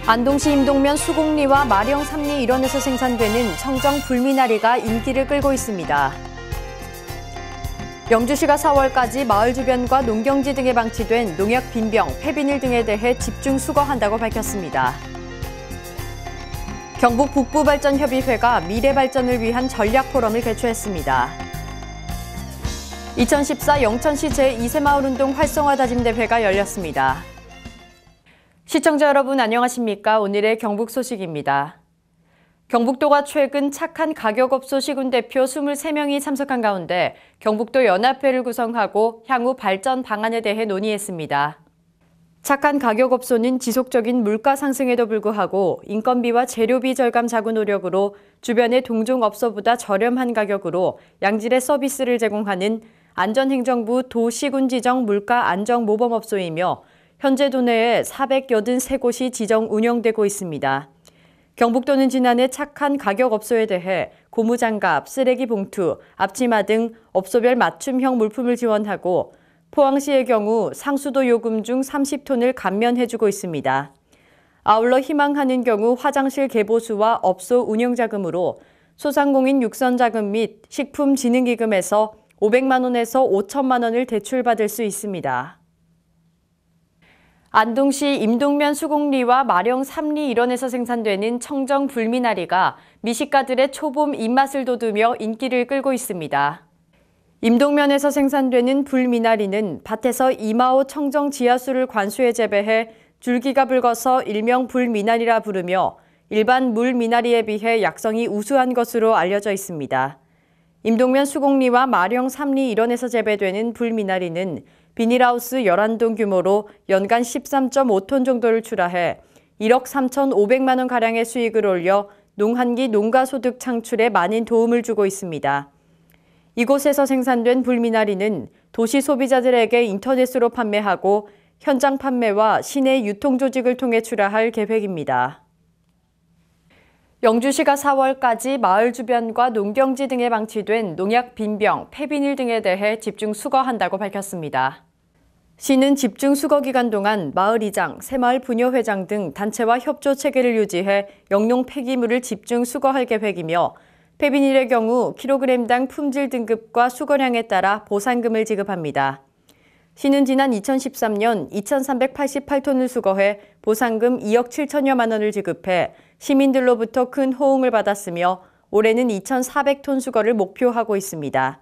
안동시 임동면 수곡리와 마령 삼리 일원에서 생산되는 청정 불미나리가 인기를 끌고 있습니다. 영주시가 4월까지 마을 주변과 농경지 등에 방치된 농약 빈병, 폐비닐 등에 대해 집중 수거한다고 밝혔습니다. 경북 북부발전협의회가 미래발전을 위한 전략 포럼을 개최했습니다. 2014 영천시 제2새마을운동 활성화 다짐대회가 열렸습니다. 시청자 여러분 안녕하십니까? 오늘의 경북 소식입니다. 경북도가 최근 착한 가격업소 시군 대표 23명이 참석한 가운데 경북도 연합회를 구성하고 향후 발전 방안에 대해 논의했습니다. 착한 가격업소는 지속적인 물가 상승에도 불구하고 인건비와 재료비 절감 자구 노력으로 주변의 동종업소보다 저렴한 가격으로 양질의 서비스를 제공하는 안전행정부 도시군 지정 물가 안정 모범업소이며 현재 도내에 483곳이 지정 운영되고 있습니다. 경북도는 지난해 착한 가격업소에 대해 고무장갑, 쓰레기 봉투, 앞치마 등 업소별 맞춤형 물품을 지원하고 포항시의 경우 상수도 요금 중 30톤을 감면해주고 있습니다. 아울러 희망하는 경우 화장실 개보수와 업소 운영자금으로 소상공인 육선자금 및 식품진흥기금에서 500만 원에서 5천만 원을 대출받을 수 있습니다. 안동시 임동면 수곡리와 마령 삼리 일원에서 생산되는 청정 불미나리가 미식가들의 초봄 입맛을 돋우며 인기를 끌고 있습니다. 임동면에서 생산되는 불미나리는 밭에서 이마오 청정 지하수를 관수해 재배해 줄기가 붉어서 일명 불미나리라 부르며 일반 물미나리에 비해 약성이 우수한 것으로 알려져 있습니다. 임동면 수곡리와 마령 삼리 일원에서 재배되는 불미나리는 비닐하우스 11동 규모로 연간 13.5톤 정도를 출하해 1억 3,500만 원가량의 수익을 올려 농한기 농가소득 창출에 많은 도움을 주고 있습니다. 이곳에서 생산된 불미나리는 도시 소비자들에게 인터넷으로 판매하고 현장 판매와 시내 유통조직을 통해 출하할 계획입니다. 영주시가 4월까지 마을 주변과 농경지 등에 방치된 농약 빈병, 폐비닐 등에 대해 집중 수거한다고 밝혔습니다. 시는 집중 수거 기간 동안 마을이장, 새마을 부녀회장 등 단체와 협조 체계를 유지해 영농 폐기물을 집중 수거할 계획이며 폐비닐의 경우 킬로그램당 품질 등급과 수거량에 따라 보상금을 지급합니다. 시는 지난 2013년 2,388톤을 수거해 보상금 2억 7천여만 원을 지급해 시민들로부터 큰 호응을 받았으며 올해는 2,400톤 수거를 목표하고 있습니다.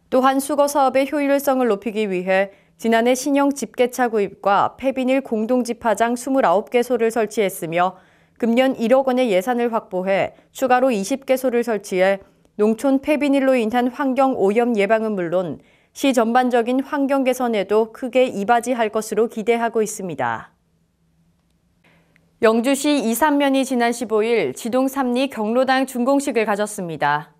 또한 수거 사업의 효율성을 높이기 위해 지난해 신형 집게차 구입과 폐비닐 공동집화장 29개소를 설치했으며 금년 1억 원의 예산을 확보해 추가로 20개소를 설치해 농촌 폐비닐로 인한 환경 오염 예방은 물론 시 전반적인 환경 개선에도 크게 이바지할 것으로 기대하고 있습니다. 영주시 이삼면이 지난 15일 지동삼리 경로당 준공식을 가졌습니다.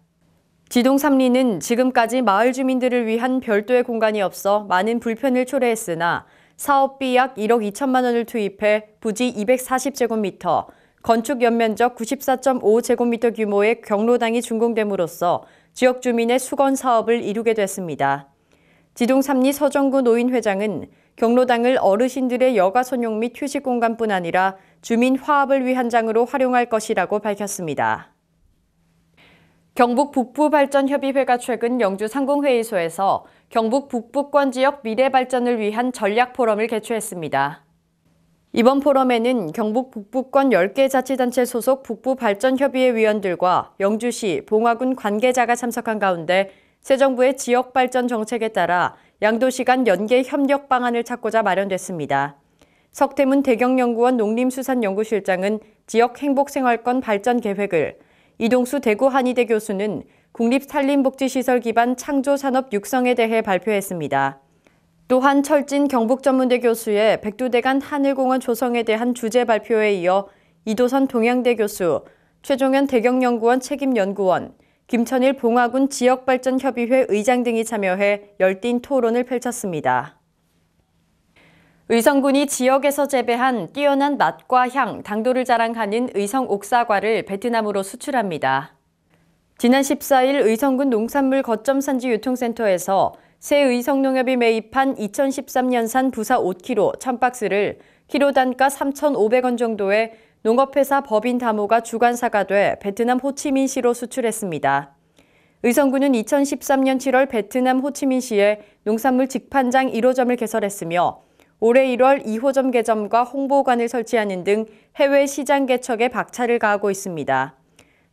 지동삼리는 지금까지 마을 주민들을 위한 별도의 공간이 없어 많은 불편을 초래했으나 사업비 약 1억 2천만 원을 투입해 부지 240제곱미터, 건축 연면적 94.5제곱미터 규모의 경로당이 준공됨으로써 지역 주민의 수건 사업을 이루게 됐습니다. 지동삼리 서정구 노인회장은 경로당을 어르신들의 여가 선용 및 휴식 공간뿐 아니라 주민 화합을 위한 장으로 활용할 것이라고 밝혔습니다. 경북 북부발전협의회가 최근 영주 상공회의소에서 경북 북부권 지역 미래 발전을 위한 전략 포럼을 개최했습니다. 이번 포럼에는 경북 북부권 10개 자치단체 소속 북부발전협의회 위원들과 영주시, 봉화군 관계자가 참석한 가운데 새 정부의 지역발전 정책에 따라 양도시 간 연계 협력 방안을 찾고자 마련됐습니다. 석태문 대경연구원 농림수산연구실장은 지역 행복생활권 발전 계획을, 이동수 대구 한의대 교수는 국립산림복지시설 기반 창조산업 육성에 대해 발표했습니다. 또한 철진 경북전문대 교수의 백두대간 하늘공원 조성에 대한 주제 발표에 이어 이도선 동양대 교수, 최종현 대경연구원 책임연구원, 김천일 봉화군 지역발전협의회 의장 등이 참여해 열띤 토론을 펼쳤습니다. 의성군이 지역에서 재배한 뛰어난 맛과 향, 당도를 자랑하는 의성 옥사과를 베트남으로 수출합니다. 지난 14일 의성군 농산물 거점 산지 유통센터에서 새 의성농협이 매입한 2013년산 부사 5kg 1000박스를 키로 단가 3,500원 정도에 농업회사 법인 다모가 주관사가 돼 베트남 호치민시로 수출했습니다. 의성군은 2013년 7월 베트남 호치민시에 농산물 직판장 1호점을 개설했으며 올해 1월 2호점 개점과 홍보관을 설치하는 등 해외 시장 개척에 박차를 가하고 있습니다.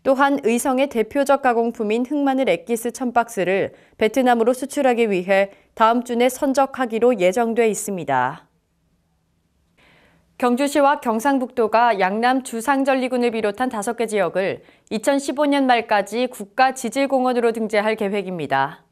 또한 의성의 대표적 가공품인 흑마늘 엑기스 1000박스를 베트남으로 수출하기 위해 다음 주 내 선적하기로 예정돼 있습니다. 경주시와 경상북도가 양남 주상절리군을 비롯한 5개 지역을 2015년 말까지 국가지질공원으로 등재할 계획입니다.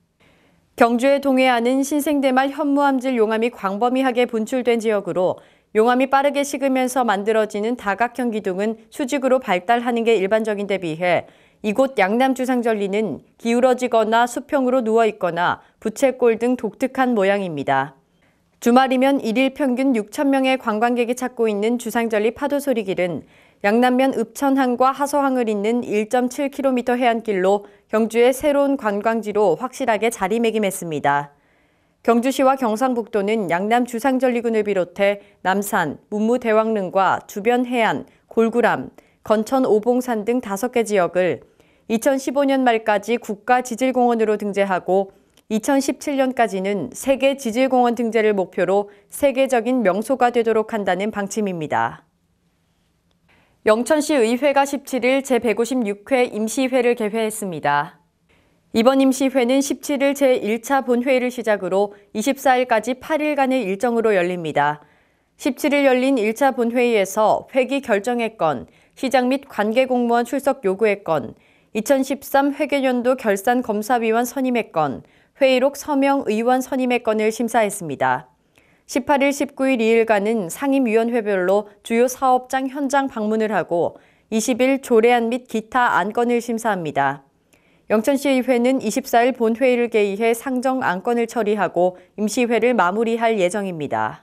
경주의 동해안은 신생대말 현무암질 용암이 광범위하게 분출된 지역으로 용암이 빠르게 식으면서 만들어지는 다각형 기둥은 수직으로 발달하는 게 일반적인 데 비해 이곳 양남 주상절리는 기울어지거나 수평으로 누워있거나 부채꼴 등 독특한 모양입니다. 주말이면 일일 평균 6,000명의 관광객이 찾고 있는 주상절리 파도소리길은 양남면 읍천항과 하서항을 잇는 1.7km 해안길로 경주의 새로운 관광지로 확실하게 자리매김했습니다. 경주시와 경상북도는 양남 주상절리군을 비롯해 남산, 문무대왕릉과 주변 해안, 골구람, 건천 오봉산 등 5개 지역을 2015년 말까지 국가지질공원으로 등재하고 2017년까지는 세계 지질공원 등재를 목표로 세계적인 명소가 되도록 한다는 방침입니다. 영천시 의회가 17일 제156회 임시회를 개회했습니다. 이번 임시회는 17일 제1차 본회의를 시작으로 24일까지 8일간의 일정으로 열립니다. 17일 열린 1차 본회의에서 회기 결정의 건, 시장 및 관계공무원 출석 요구의 건, 2013 회계연도 결산검사위원 선임의 건, 회의록 서명 의원 선임의 건을 심사했습니다. 18일, 19일 2일간은 상임위원회별로 주요 사업장 현장 방문을 하고 20일 조례안 및 기타 안건을 심사합니다. 영천시의회는 24일 본회의를 개의해 상정 안건을 처리하고 임시회를 마무리할 예정입니다.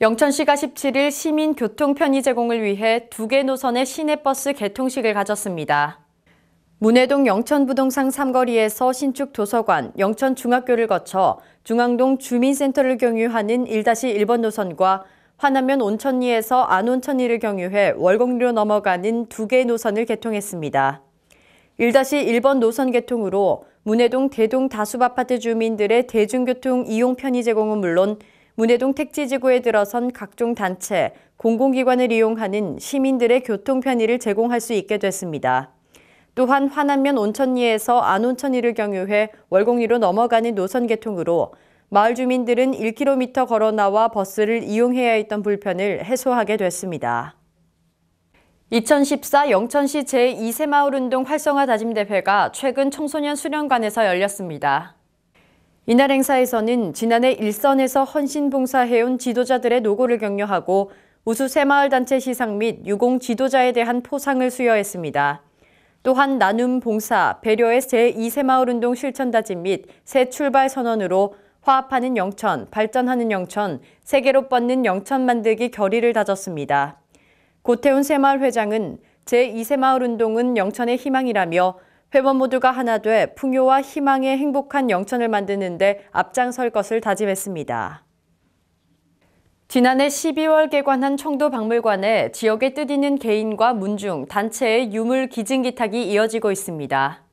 영천시가 17일 시민 교통 편의 제공을 위해 2개 노선의 시내버스 개통식을 가졌습니다. 문해동 영천부동산 3거리에서 신축 도서관, 영천중학교를 거쳐 중앙동 주민센터를 경유하는 1-1번 노선과 화남면 온천리에서 안온천리를 경유해 월곡리로 넘어가는 2개 노선을 개통했습니다. 1-1번 노선 개통으로 문해동 대동 다숲아파트 주민들의 대중교통 이용 편의 제공은 물론 문해동 택지지구에 들어선 각종 단체, 공공기관을 이용하는 시민들의 교통 편의를 제공할 수 있게 됐습니다. 또한 화남면 온천리에서 안온천리를 경유해 월곡리로 넘어가는 노선 개통으로 마을 주민들은 1km 걸어 나와 버스를 이용해야 했던 불편을 해소하게 됐습니다. 2014 영천시 제2새마을운동 활성화 다짐대회가 최근 청소년 수련관에서 열렸습니다. 이날 행사에서는 지난해 일선에서 헌신봉사해온 지도자들의 노고를 격려하고 우수 새마을단체 시상 및 유공 지도자에 대한 포상을 수여했습니다. 또한 나눔 봉사, 배려의 제2새마을운동 실천다짐 및 새 출발 선언으로 화합하는 영천, 발전하는 영천, 세계로 뻗는 영천 만들기 결의를 다졌습니다. 고태훈 새마을회장은 제2새마을운동은 영천의 희망이라며 회원 모두가 하나 돼 풍요와 희망의 행복한 영천을 만드는 데 앞장설 것을 다짐했습니다. 지난해 12월 개관한 청도박물관에 지역에 뜻있는 개인과 문중, 단체의 유물 기증 기탁이 이어지고 있습니다.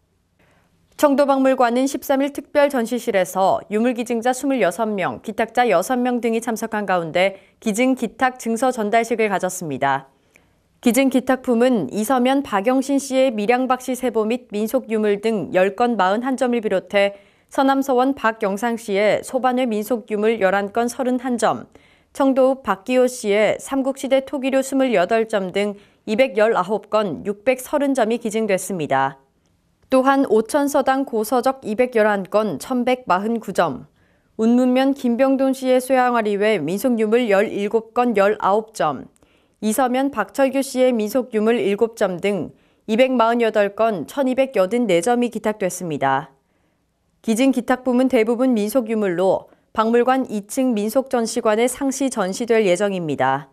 청도박물관은 13일 특별 전시실에서 유물 기증자 26명, 기탁자 6명 등이 참석한 가운데 기증 기탁 증서 전달식을 가졌습니다. 기증 기탁품은 이서면 박영신 씨의 밀양박씨 세보 및 민속 유물 등 10건 41점을 비롯해 서남서원 박영상 씨의 소반회 민속 유물 11건 31점, 청도읍 박기호 씨의 삼국시대 토기료 28점 등 219건 630점이 기증됐습니다. 또한 오천서당 고서적 211건 1149점, 운문면 김병돈 씨의 쇠항아리 민속유물 17건 19점, 이서면 박철규 씨의 민속유물 7점 등 248건 1284점이 기탁됐습니다. 기증 기탁품은 대부분 민속유물로 박물관 2층 민속전시관에 상시 전시될 예정입니다.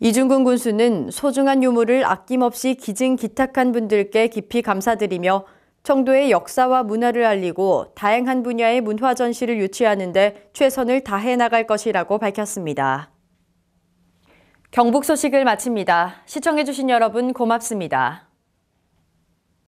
이중근 군수는 소중한 유물을 아낌없이 기증 기탁한 분들께 깊이 감사드리며 청도의 역사와 문화를 알리고 다양한 분야의 문화 전시를 유치하는 데 최선을 다해 나갈 것이라고 밝혔습니다. 경북 소식을 마칩니다. 시청해주신 여러분 고맙습니다.